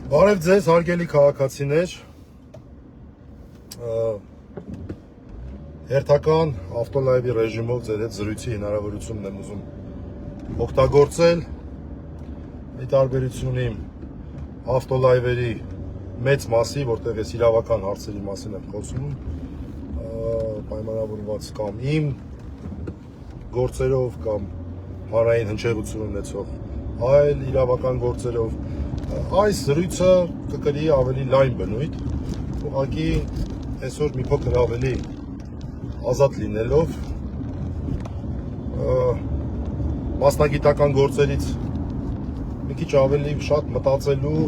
Բարև ձեզ, հարգելի քաղաքացիներ, հերթական ավտոլայվի ռեժիմով ձեր հետ զրույցի հնարավորությունն եմ ուզում օգտագործել, ի տարբերություն իմ ավտոլայվերի մեծ մասի, որտեղ ես իրավական հարցերի մասին եմ խոսում, պայմանավորված կամ իմ գործերով կամ հանրային հնչեղություն ունեցող այլ իրավական գործերով, այս զրույցը կկրի ավելի լայն բնույթ, ուղղակի այսօր մի փոքր ավելի ազատ լինելով, մասնագիտական գործերից մի քիչ ավելի շատ մտածելու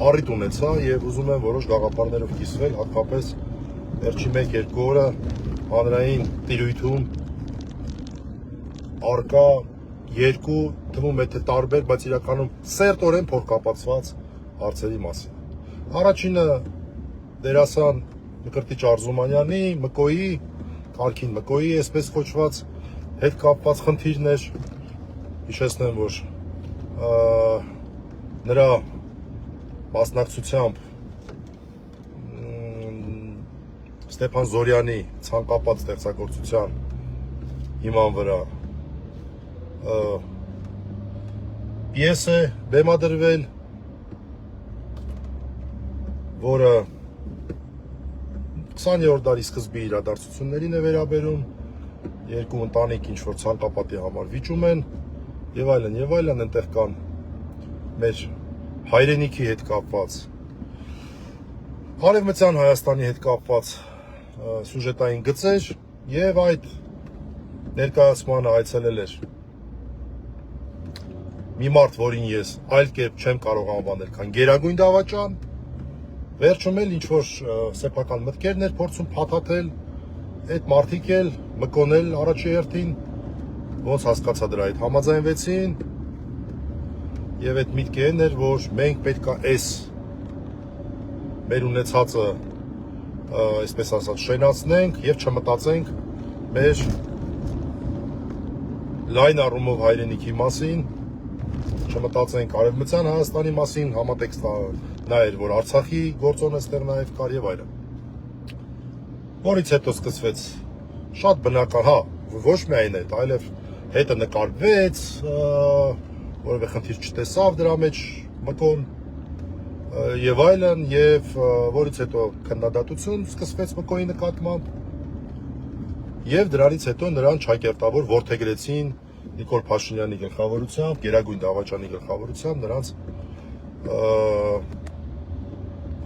առիթ ունեցա եւ ուզում եմ որոշ գաղափարներով կիսվել, հատկապես վերջի 1-2 օրը հանրային տիրույթում արկա երկու թվում է թե տարբեր, բայց իրականում սերտորեն փոխկապակցված հարցերի մասին։ Առաջինը դերասան Մկրտիչ Արզումանյանի, ՄԿՕ-ի, Կարգին ՄԿՕ-ի, այսպես կոչված հետ կապված խնդիրներ, հիշեցնեմ, որ նրա մասնակցությամբ Ստեփան Զորյանի ցանկապատ ստեղծագործության հիման վրա պիես է բեմադրվել, որը 20-րդ դարի սկզբի իրադարձություններին է վերաբերում, երկու ընտանիք ինչ-որ ցանկապատի համար վիճում են եւ այլն, այնտեղ կան մեր հայրենիքի հետ կապված, Արևմտյան Հայաստանի հետ կապված սյուժետային գծեր եւ այդ ներկայացմանը այցելել էր մի մարդ, որին ես այլ կերպ չեմ կարող անվանել, քան գերագույն դավաճան, վերջում էլ ինչ-որ սեփական մտքերներ փորձում փաթաթել, այդ մարդիկ էլ ՄԿՕ-ն էլ առաջի հերթին ոնց հասկացա դրա հետ համաձայնվեցին եւ այդ միտքը այն էր, որ մենք պետք է այս մեր ունեցածը այսպես ասած շենացնենք եւ չմտածենք մեր լայն առումով հայրենիքի մասին, չմտածենք Արևմտյան Հայաստանի մասին, համատեքստը նա էր, որ Արցախի գործոնը այստեղ նաև կար եւ այլն։ Որից հետո սկսվեց շատ բնական, ոչ միայն այդ, այլև հետը նկարվեց, որևէ խնդիր չտեսավ դրա մեջ ՄԿՕ-ն եւ այլն, եւ որից հետո քննադատություն սկսվեց ՄԿՕ-ի նկատմամբ եւ դրանից հետո նրան ճակերտավոր որդեգրեցին Նիկոլ Փաշինյանի գլխավորությամբ, Գերագույն դավաճանի գլխավորությամբ նրանց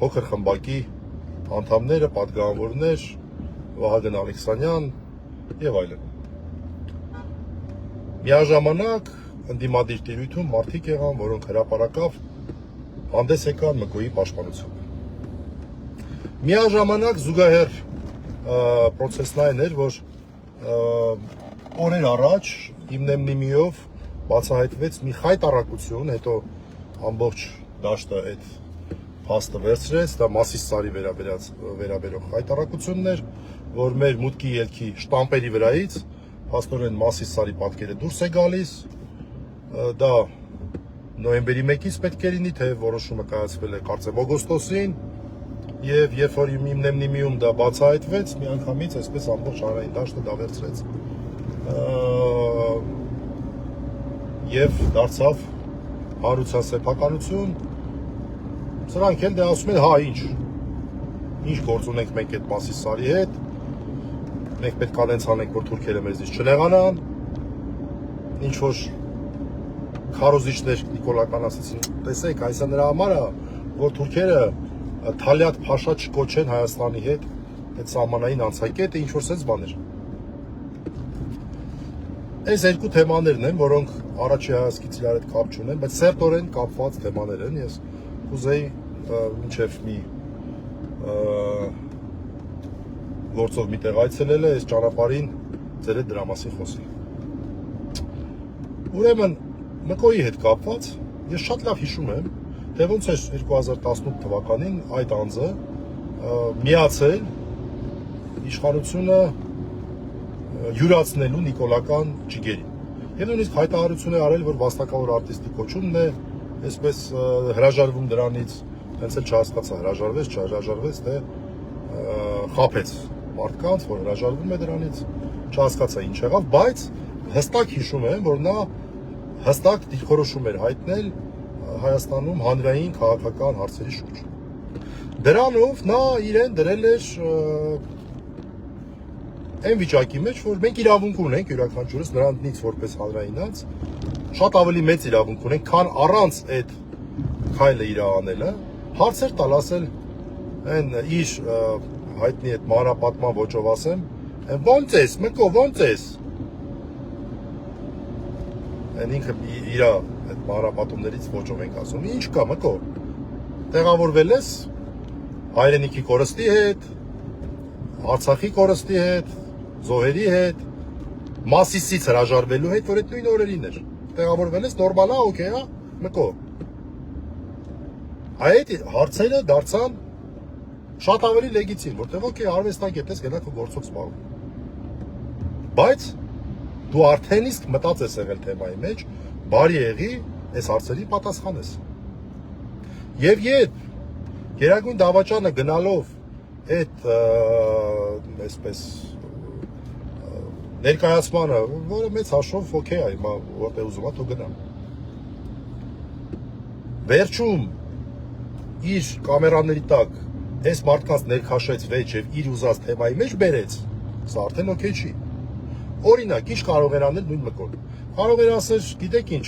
փոքր խմբակի անդամները, պատգամավորներ, Վահագն Ալեքսանյան եւ այլն։ Միաժամանակ ընդդիմադիր տիրույթում մարդիկ եղան, որոնք հրապարակավ հանդես եկան ՄԿՕ-ի պաշտպանությամբ։ Միաժամանակ զուգահեռ պրոցեսն այն էր, որ օրեր առաջ հիմնեմնիմիով բացահայտվեց մի խայտառակություն, հետո ամբողջ դաշտը այդ փաստը վերցրեց, դա Մասիս Սարի վերաբերող խայտառակություններ, որ մեր մուտքի ելքի շտամպերի վրայից փաստորեն Մասիս Սարի պատկերը դուրս է գալիս, դա նոյեմբերի 1-ից պետք է լինի, թե որոշումը կայացվել է կարծեմ օգոստոսին, եւ երբ որ հիմնեմնիմիում դա բացահայտվեց, միանգամից այսպես ամբողջ հանրային դաշտը դա վերցրեց եւ դարձավ հարուցան սեփականություն, սրանք էլ դե ասում են, ինչ գործ ունենք մենք այդ Մասիս Սարի հետ, մենք պետք է անենց անենք, որ թուրքերը մեզից չնեղանան, ինչ որ քարոզիչներ նիկոլական ասեցին, տեսեք, այսա նրա համար է, որ թուրքերը Թալյատ Փաշա չկոչեն Հայաստանի հետ այդ սահմանային անցակետը, ինչ որ սենց բաներ։ Այս երկու թեմաներն են, որոնք առաջի հայացքից իրար հետ կապ չունեն, բայց սերտորեն կապված թեմաներ են, ես կուզեի մինչև մի գործով միտեղ այցելել է, այս ճանապարհին ձեր հետ դրա մասին խոսել։ Ուրեմն ՄԿՕ-ի հետ կապված ես շատ լավ հիշում եմ, թե ոնց էր 2018 թվականին այդ անձը միացել իշխանությունը յուրացնելու նիկոլական ջիգերին։ Եվ նույնիսկ հայտարարություն է արել, որ վաստակավոր արտիստի կոչումն է այսպես հրաժարվում դրանից, հենց էլ չհասկացա հրաժարվեց, չհրաժարվեց, թե խափեց մարդկանց, որ հրաժարվում է դրանից, չհասկացա ինչ եղավ, բայց հստակ հիշում եմ, որ նա հստակ դիրքորոշում էր հայտնել Հայաստանում հանրային քաղաքական հարցերի շուրջ։ Դրանով նա իրեն դրել էր այն վիճակի մեջ, որ մենք իրավունք ունենք յուրաքանչյուրս նրանից որպես հանրայինանց շատ ավելի մեծ իրավունք ունենք, քան առանց այդ քայլը իր անելը, հարցեր տալ, ասել այն իր հայտնի այդ մանրապատման ոճով ասեմ, ո՞նց ես, մկո, ո՞նց ես։ Այն ինքը իր այդ մանրապատումներից ոճով ենք ասում, ինչ կա, մկո։ Տեղավորվել ես հայրենիքի կորստի հետ, Արցախի կորստի հետ, զոհերի հետ, Մասիսից հրաժարվելու հետ, որ այդ նույն օրերին էր։ Տեղավորվել ես նորմալ է, օքեյ է, մկո։ Այդ հարցերը դարձան շատ ավելի լեգիտիմ, որտեղ օքեյ արվեստագետ ես գնա քո գործով զբաղվում։ Բայց դու արդեն իսկ մտած ես եղել թեմայի մեջ, բարի եղի այս հարցերի պատասխանես։ Եվ երբ Գերագույն դավաճանը գնալով այդ այսպես ներկայացմանը, որը մեծ հաշվով օքեյ է, հիմա որտեղ ուզում ա թող գնա։ Վերջում իր կամերաների տակ այս մարդկանց ներքաշեց վեճ եւ իր ուզած թեմայի մեջ բերեց, սա արդեն օքեյ չի։ Օրինակ, ինչ կարող էր անել նույն մկոն։ Կարող էր ասել, գիտեք ինչ,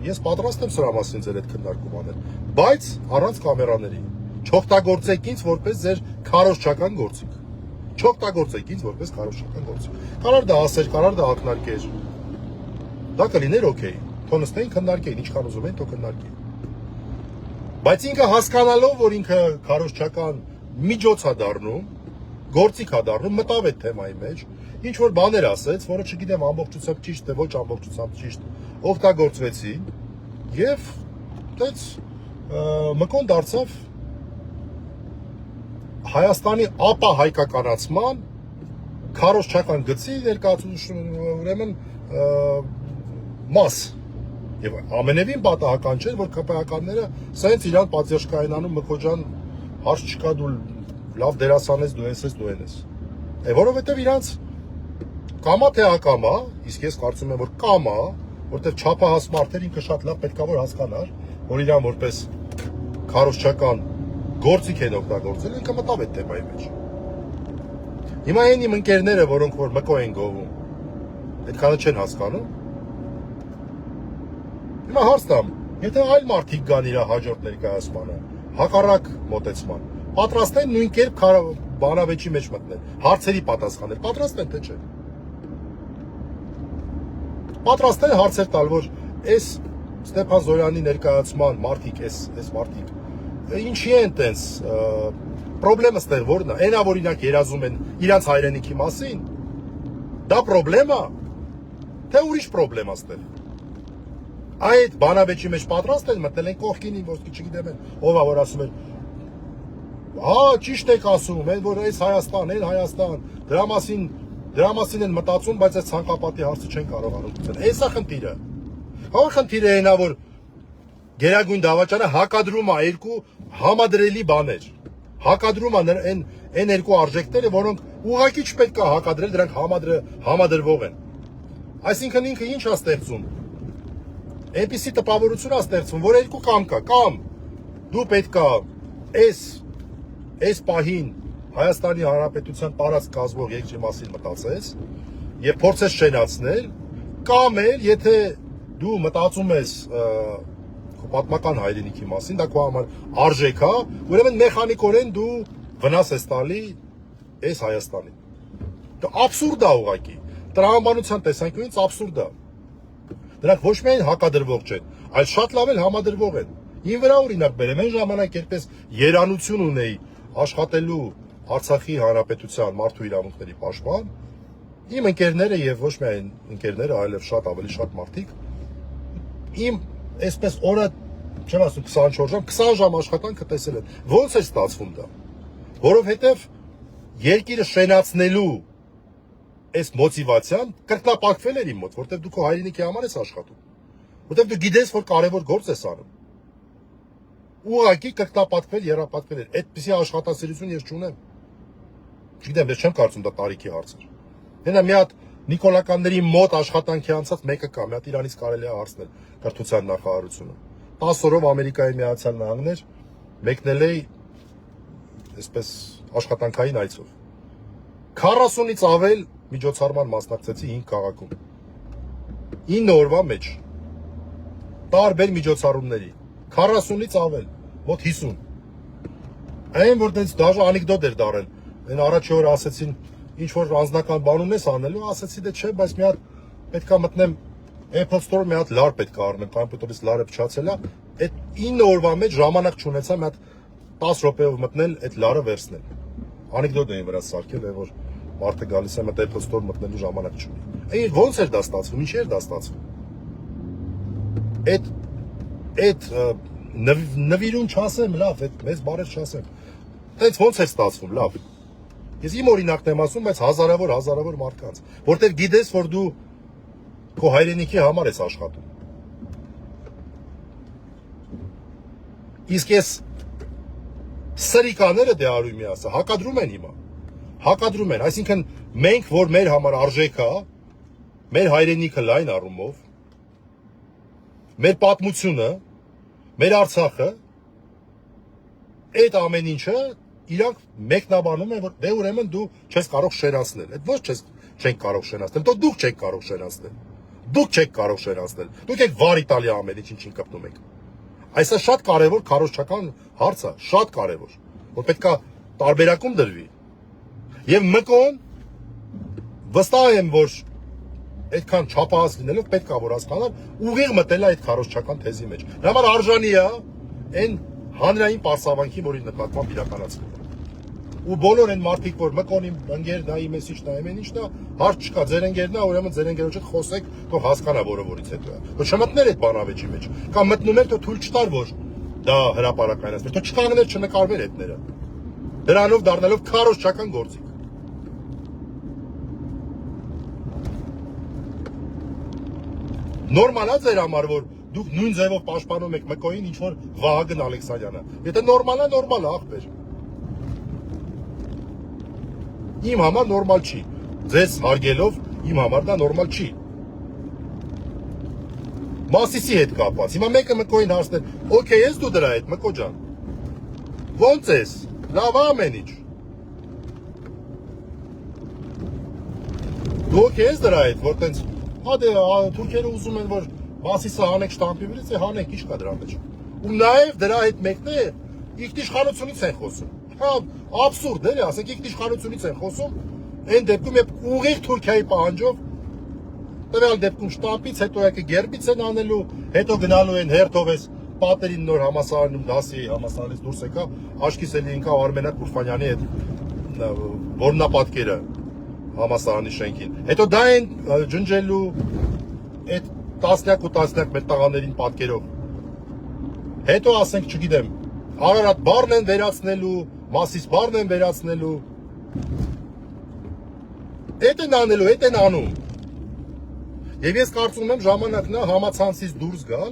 ես պատրաստ եմ սրա մասին ձեր հետ քննարկում անել, բայց առանց կամերաների։ Չօգտագործեք ինձ որպես ձեր քարոզչական գործիք։ Չօգտագործեք ինձ որպես քարոզչական գործիք։ Կարող դա ասել, կարող դա ակնարկեր։ Դա կլիներ օքեյ։ Թող նստեն քննարկեն, ինչքան ուզում են, թող քննարկեն։ Բայց ինքը հասկանալով, որ ինքը քարոզչական միջոց է դառնում, գործիք է դառնում, մտավ այդ թեմայի մեջ, ինչ որ բաներ ասեց, որը չգիտեմ ամբողջությամբ ճիշտ է, ոչ ամբողջությամբ ճիշտ, օգտագործվեցին եւ այդպես մկոն դարձավ Հայաստանի ապա հայկականացման քարոզչական գծի ներկայացուցիչ ուրեմն մաս եւ ամենևին պատահական չէ որ ԿՊՀ-ականները սենց իրան պատիժ կայնանում Մկո ջան հարց չկա դու լավ դերասան ես դու ես որովհետեւ իրանց կամա թե ակամա իսկ ես կարծում եմ որ կամա որտեւ չափահաս մարդեր ինքը շատ լավ պետքա որ հասկանար որ իրան որպես քարոզչական գործիք են օգտագործել, ինքը մտավ այդ թեմայի մեջ։ Հիմա այն իմ ընկերները, որոնք որ մկո են գովում, այդքանը չեն հասկանում։ Հիմա հարց տամ, եթե այլ մարդիկ գան իր հաջորդ ներկայացմանը, հակառակ մոտեցման, պատրաստ են նույն կերպ բանավեճի մեջ մտնել, հարցերի պատասխանել, պատրաստ են թե չէ։ Պատրաստ են հարցեր տալ, որ այս Ստեփան Զորյանի ներկայացման մարդիկ, այս մարդիկ ինչի են տենց պրոբլեմը ստեղ որն է այնա որ իրենք երազում են իրանց հայրենիքի մասին դա պրոբլեմա թե ուրիշ պրոբլեմ է ստեղ այդ բանավեճի մեջ պատրաստ են մտնել են կողքին ոսկի չգիտեմ ով է որ ասում էր հա ճիշտ եք ասում են որ այս Հայաստան այն Հայաստան դրա մասին են մտածում բայց այս ցանկապատի հարցը չեն կարողանում լուծել էսա խնդիրը հա խնդիրը այնա որ Գերագույն դավաճանը հակադրում է երկու համադրելի բաներ։ Հակադրում է այն երկու արժեքները, որոնք ուղղակի չպետք է հակադրել, դրանք համադրվող են։ Այսինքն ինքը ինչ է ստեղծում։ Այնպիսի տպավորություն է ստեղծում, որ երկու կամ կա, կամ դու պետք է այս պահին Հայաստանի Հանրապետության տարած կազմող երկրի մասին մտածես եւ փորձես շենացնել, կամ էլ եթե դու մտածում ես պատմական հայրենիքի մասին, դա քո համար արժեք է, ուրեմն մեխանիկորեն դու վնաս ես տալի այս Հայաստանին։ Դա աբսուրդ է ուղղակի։ Տրամաբանության տեսանկյունից աբսուրդ է։ Դրանք ոչ միայն հակադրվող չեն, այլ շատ լավ էլ համադրվող են։ Ին վրա օրինակ բերեմ, այն ժամանակ երբ երանություն ունեի աշխատելու Արցախի Հանրապետության մարդու իրավունքների պաշտպան, իմ ընկերները եւ ոչ միայն ընկերները, այլև շատ ավելի շատ մարդիկ իմ այսպես օրը չեմ ասում 24 ժամ, 20 ժամ աշխատանքը տեսել են։ Ոնց է ստացվում դա։ Որովհետև երկիրը շենացնելու այս մոտիվացիան կրկնապատկվել էր իմ մոտ, որովհետև դու քո հայրենիքի համար ես աշխատում։ Որովհետև դու գիտես, որ կարևոր գործ ես անում։ ուղղակի կրկնապատկվել, երապատկվել էր։ Այդպիսի աշխատասիրություն ես չունեմ։ Չգիտեմ, ես չեմ կարծում դա տարիքի հարց է։ Դենա մի հատ Նիկոլականների մոտ աշխատանքի անցած մեկը կա, մի հատ Իրանից կարելի է հարցնել կրթության նախարարությունը։ 10 օրով Ամերիկայի Միացյալ Նահանգներ մեկնել էի այսպես աշխատանքային այցով։ 40-ից ավել միջոցառման մասնակցեցի 5 քաղաքում։ 9 օրվա մեջ տարբեր միջոցառումների 40-ից ավել, մոտ 50։ Այն որ դες դաժե անեկդոտ էր դարել։ Այն առաջի օր ասեցին ինչ որ անձնական բան ունես անելու, ասեցի դե չէ, բայց մի հատ պետքա մտնեմ Apple Store-ը մի հատ լար պետքա առնեմ, կոմպյուտերից լարը փչացել է, այդ 9 օրվա մեջ ժամանակ չունեցա մի հատ 10 րոպեով մտնել այդ լարը վերցնել։ Անեկդոտ էին վրա սարքել, որ մարդը գալիս է մտ Apple Store մտնելու ժամանակ չունի։ Այդ ո՞նց էր դա ստացվում, ինչի էր դա ստացվում։ Այդ նվիրուն չասեմ, լավ, այդ մեծ բառեր չասեմ։ Դից ո՞նց էր ստացվում, լավ։ Ես իմ օրինակն եմ ասում, բայց հազարավոր մարդկանց, որտեղ գիտես, որ դու քո հայրենիքի համար ես աշխատում։ Իսկ ես սրիկաները դե արույմի ասա, հակադրում են հիմա։ Հակադրում են, այսինքն մենք, որ մեր համար արժեք է, մեր հայրենիքը լայն առումով, մեր պատմությունը, մեր Արցախը, այդ ամեն ինչը իրանք մեկնաբանում են, որ դե ուրեմն դու չես կարող շերացնել։ Այդ ոչ չենք կարող շերացնել, դու դուք չեք կարող շերացնել։ Դուք չեք կարող շերացնել։ Դուք եք վար Իտալիա ամեն ինչին կպնում եք։ Այսա շատ կարևոր քարոզչական հարց է, շատ կարևոր, որ պետքա տարբերակում դրվի։ Եվ մկոն վստահ եմ, որ այդքան չափահաս լինելով պետքա որ հասկանալ ուղիղ մտել է այդ քարոզչական թեզի մեջ։ Դա համար արժանի է այն հանրային պարսավանքի, որի նկատմամբ իրականացվում է։ Ու բոլոր այն մարդիկ, որ մկոնի ընկերն է, իմես ինչն է, ամեն ինչն է, հարց չկա, ձեր ընկերն է, ուրեմն ձեր ընկերոջ հետ խոսեք, թող հասկանա որը որից հետո է։ Որ չմտներ այդ բանավեճի մեջ։ Կամ մտնում էր, թող թույլ չտար, որ դա հրապարակայնացվեր, թող չկանգներ, չնկարվեր այդները։ Դրանով դառնալով քարոզչական գործիք։ Նորմալ է ձեր համար, որ դուք նույն ձևով պաշտպանում եք մկոյին, ինչ որ Վահագն Ալեքսանյանը։ Եթե նորմալ է, աղբեր։ Իմ համար նորմալ չի։ Ձեզ հարգելով իմ համար դա նորմալ չի։ Մասիսի հետ կապված։ Հիմա մեկը մկոյին հարցներ, օքեյ ես դու դրա հետ, մկո ջան։ Ոնց ես։ Լավ ամեն ինչ։ Դու օքեյ ես դրա հետ, որ տենց հա դե թուրքերը ուզում են որ Մասիսը հանեք շտամպի վրից է հանեք, ինչ կա դրա մեջ։ Ու նաև դրա հետ մեկն է ինքնիշխանությունից են խոսում։ Հա աբսուրդ էլի, ասենք ինքնիշխանությունից են խոսում, այն դեպքում երբ ուղիղ Թուրքիայի պահանջով տվյալ դեպքում շտամպից հետո եկը գերբից են անելու, հետո գնալու են հերթով էս պատերին նոր համասարանում դասի համասարից դուրս եկա, աչքիս էլի ինքա Արմենակ Կուրֆանյանի հետ որնապատկերը համասարանի շենքին։ Հետո դա են ջնջելու այդ տասնյակ ու տասնյակ մեր տղաներին պատկերով։ Հետո ասենք, չգիտեմ, Արարատ բառն են վերացնելու, Մասիս բառն են վերացնելու։ Էդ են անելու, էդ են անում։ Եվ ես կարծում եմ ժամանակն է համացանցից դուրս գալ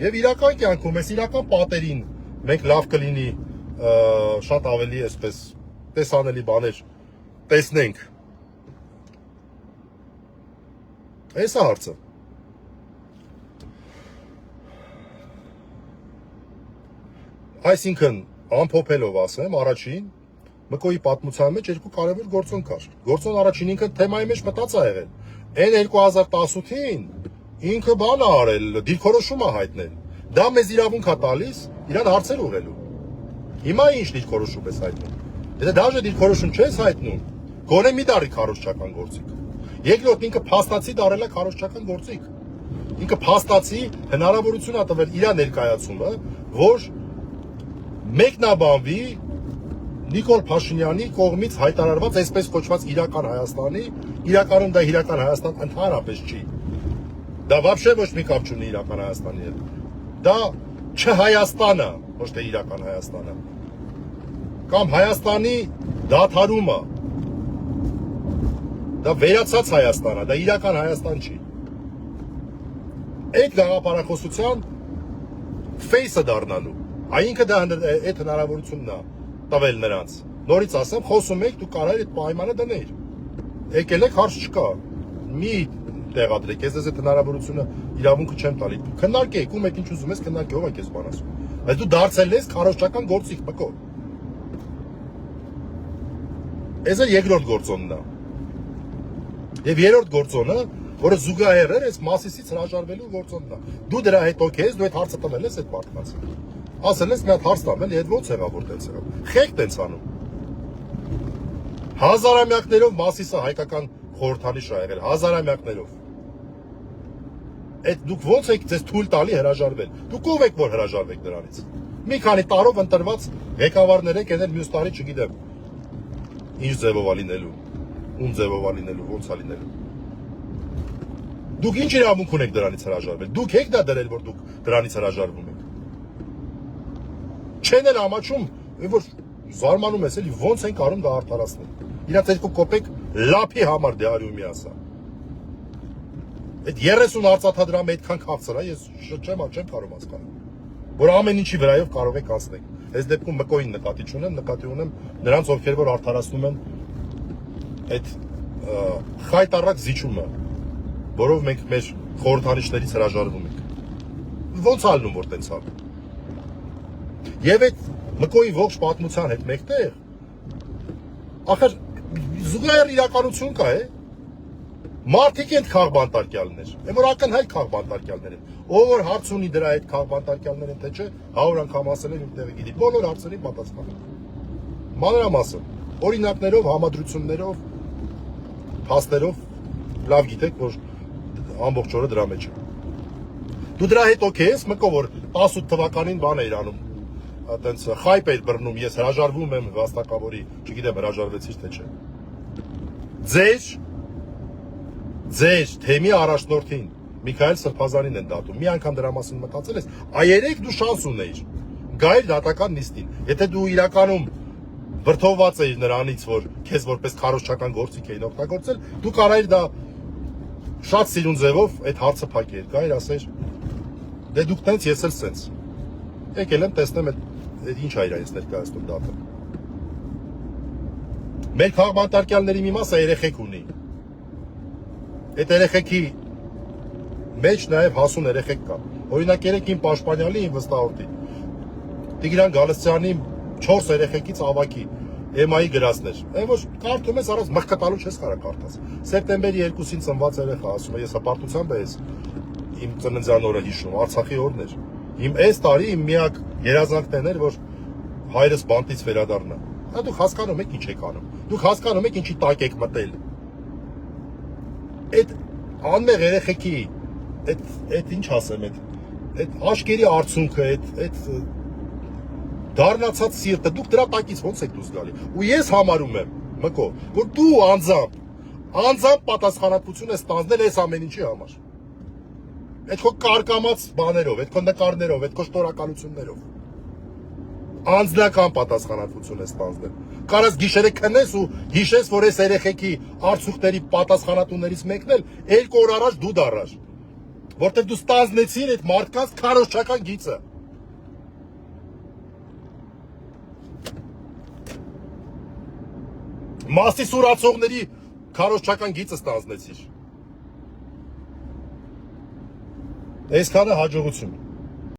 եւ իրական կյանքում, այս իրական պատերին մենք լավ կլինի շատ ավելի այսպես տեսանելի բաներ տեսնենք։ Այս է հարցը։ Այսինքն, ամփոփելով ասեմ, առաջին Մկոյի պատմության մեջ երկու կարևոր գործոն կար։ Գործոն առաջին ինքը թեմայի մեջ մտած է եղել։ Այն 2018-ին ինքը բան է արել, դիրքորոշում է հայտնել։ Դա մեզ իրավունք է տալիս իրան հարցեր ուղղելու։ Հիմա ինչ դիրքորոշում ես հայտնում։ Եթե դաժե դիրքորոշում չես հայտնում, գոնե մի դարի քարոզչական գործիք։ Երկրորդ ինքը փաստացի դարել է քարոզչական գործիք։ Ինքը փաստացի հնարավորություն է տվել իր ներկայացումը, որ մեկնաբանվի Նիկոլ Փաշինյանի կողմից հայտարարված այսպես կոչված իրական Հայաստանի, իրականում դա իրական Հայաստան ընդհանրապես չի։ Դա вообще ոչ մի կապ չունի իրական Հայաստանի հետ։ Դա չՀայաստանը, ոչ թե իրական Հայաստանը։ Կամ Հայաստանի դադարումը։ Դա վերացած Հայաստան է, դա իրական Հայաստան չի։ Այդ գաղափարախոսության ֆեյսը դառնալու Այնինքը դա այդ հնարավորությունն է տվել նրանց։ Նորից ասեմ, խոսում եք, դու կարող ես այդ պայմանը դնել։ Եկել եք, հարց չկա։ Մի տեղադրեք, ես այդ հնարավորությունը իրավունքը չեմ տալի։ Քննարկեք, ում եք ինչ ուզում ես, քննարկեք, ով եք ես բան ասում։ Բայց դու դարձել ես քարոզչական գործիք, մկո։ Այս է երկրորդ գործոնն է։ Եվ երրորդ գործոնը, որը զուգահեռ է, այս Մասիսից հրաժարվելու գործոնն է։ Դու դրա հետ օքեյ ես, դու այդ հարցը տվել ես այդ մարդկանց։ Ասել ես մի հատ հարց տվել, այդ ո՞նց եղավ որ տենց եղավ։ Խեք տենց անում։ Հազարամյակներով Մասիսը հայկական խորհրդանիշ ա եղել, հազարամյակներով։ Այդ դուք ո՞նց եք ձեզ թույլ տալի հրաժարվել։ Դուք ով եք որ հրաժարվեք դրանից։ Մի քանի տարով ընտրված ղեկավարներ եք եղել, մյուս տարի չգիտեմ։ Ինչ ձևով ա լինելու, ում ձևով ա լինելու, ոնց ա լինելու։ Դուք ինչ իրավունք ունեք դրանից հրաժարվել։ Դուք եք դա դրել, որ դուք դրանից հրաժարվում եք։ Չեն էլ ամաչում, որ զարմանում ես էլի ոնց են կարող դա արդարացնել։ Իրաց 2 կոպեկ լափի համար դեարյումի ասա։ Այդ 30 արծաթադրամը այդքան քաղցր է, ես չեմ կարող հասկանալ։ Որ ամեն ինչի վրայով կարող եք անցնել։ Այս դեպքում մկոին նկատի չունեմ, նկատի ունեմ նրանց, ովքեր որ արդարացնում են այդ խայտառակ զիջումը, որով մենք մեր խորհրդանիշներից հրաժարվում ենք։ Ոնց ալնում որ տենց ալնում։ Եվ այդ մկոյի ողջ պատմության հետ մեկտեղ ախր զուգահեռ իրականություն կա, մարդիկ են քաղբանտարկյալներ, այն որ ակնհայտ քաղբանտարկյալներ են, ով որ հարց ունի դրա այդ քաղբանտարկյալներ են թե չէ, 100 անգամ ասել են իմ տեղը գիտի, բոլոր հարցերի պատասխանը։ Մանրամասն, օրինակներով, համադրություններով, փաստերով լավ գիտեք, որ ամբողջ օրը դրա մեջ է։ Դու դրա հետ օքեյ ես, մկո որ 18 թվականին բան էր անում, այտենց խայպ էր բռնում, ես հրաժարվում եմ վաստակավորի, չգիտեմ հրաժարվեցի թե չէ։ Ձեր թեմի առաջնորդին Միքայել Սրբազանին են դատում։ Մի անգամ դրա մասին մտածել ես, այերեք դու շանս ունեիր գայր դատական նիստին։ Եթե դու իրականում վրդովված էիր նրանից, որ քեզ որպես քարոզչական գործիք էին օգտագործել, դու կարայիր դա շատ սիրուն ձևով այդ հարցը փակեիր, գայր ասեիր, դե դուք տենց ես էլ սենց։ Եկել եմ տեսնեմ այդ ինչ այր այս ներկայացնում դատը։ Մեր քաղբանտարկյալների մի մասը երեխեք ունի։ Այդ երեխեքի մեջ նաև հասուն երեխեք կա։ Օրինակ երեք իմ պաշտպանյալի իմ վստահորդի Տիգրան Գալստյանի 4 երեխեքից ավակի էմայի գրածներ։ Այն որ կարդում ես առանց մղկտալու չես կարող կարդաս։ Սեպտեմբերի 2-ին ծնված երեխա ասում է, ես հպարտությամբ ես իմ ծննդյան օրը հիշում, Արցախի օրն էր։ Իմ այս տարի իմ միակ երազանքն էր, որ հայրս բանտից վերադառնա։ Դա դուք հասկանում եք ինչ եք անում։ Դուք հասկանում եք ինչի տակ եք մտել։ Այդ անմեղ երեխեքի այդ ինչ ասեմ, այդ աշկերի արցունքը, այդ դառնացած սիրտը, դուք դրա տակից ոնց եք դուրս գալի։ Ու ես համարում եմ, մկո, որ դու անձամբ պատասխանատվություն ես ստանձնել այս ամեն ինչի համար։ Այդ քո կարկամած բաներով, այդ քո նկարներով, այդ քո շնորհակալություններով։ Անձնական պատասխանատվություն ես ստանձնել։ Կարաս գիշերը քնես ու հիշես, որ այս երեխեքի արցուղների պատասխանատուներից մեկն էլ 2 օր առաջ դու դառար, որտեղ դու ստանձնեցիր այդ մարդկանց քարոզչական գիծը։ Մասի սուրացողների քարոզչական գիծը ստանձնեցիր։ Այսքանը հաջողություն։